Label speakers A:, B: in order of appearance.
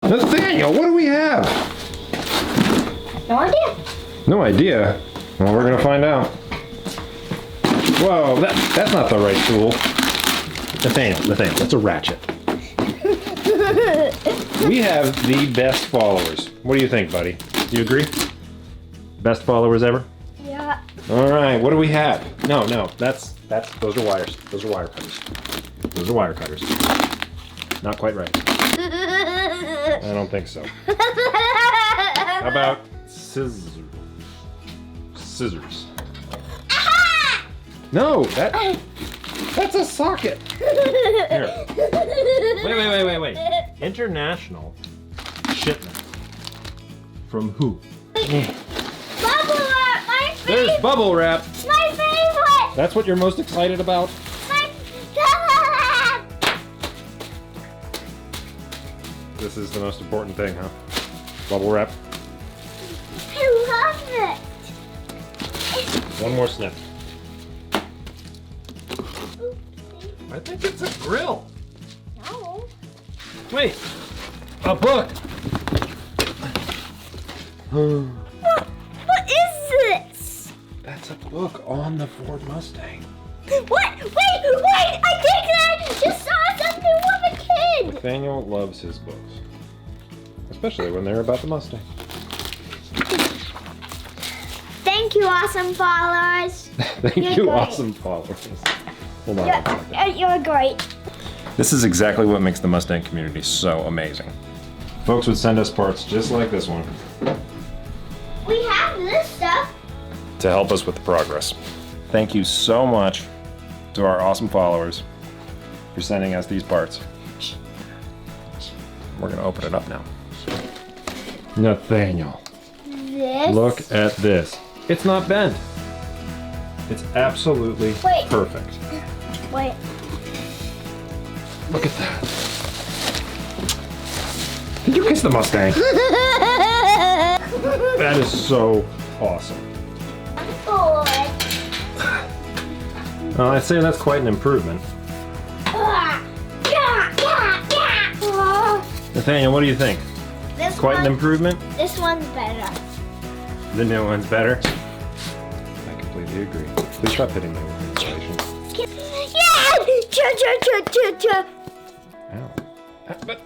A: Nathaniel, what do we have?
B: No idea.
A: No idea? Well, we're gonna find out. Whoa, that's not the right tool. Nathaniel, that's a ratchet. We have the best followers. What do you think, buddy? Do you agree? Best followers ever?
B: Yeah.
A: All right, what do we have? No, those are wires. Those are wire cutters. Those are wire cutters. Not quite right. I don't think so. How about scissors? Scissors. No, that's a socket. Here. Wait. International shipment. From who?
B: Bubble wrap, my favorite.
A: There's bubble wrap.
B: My favorite.
A: That's what you're most excited about?
B: My bubble wrap.
A: This is the most important thing, huh? Bubble wrap.
B: I love it.
A: One more snip. I think it's a grill.
B: No.
A: Wait, a book.
B: What is this?
A: That's a book on the Ford Mustang.
B: What? Wait! I think I just saw something with a kid.
A: Nathaniel loves his books, especially when they're about the Mustang.
B: Thank you, awesome followers.
A: Thank
B: You're
A: you,
B: great.
A: awesome followers. Hold on one second.
B: You're great.
A: This is exactly what makes the Mustang community so amazing. Folks would send us parts just like this one
B: We have this stuff.
A: to help us with the progress. Thank you so much to our awesome followers for sending us these parts. We're gonna open it up now. Nathaniel,
B: This.
A: look at this. It's not bent. It's absolutely
B: Wait.
A: perfect.
B: Wait.
A: Look at that. Did you kiss the Mustang? That is so awesome.
B: Boy.
A: Well, I'd say that's quite an improvement. Nathaniel, what do you think?
B: This
A: Quite an
B: one,
A: improvement?
B: This one's better.
A: The new one's better? I completely agree. Please stop hitting me with insulation.
B: Yeah! Cha cha cha cha cha.
A: Ow. But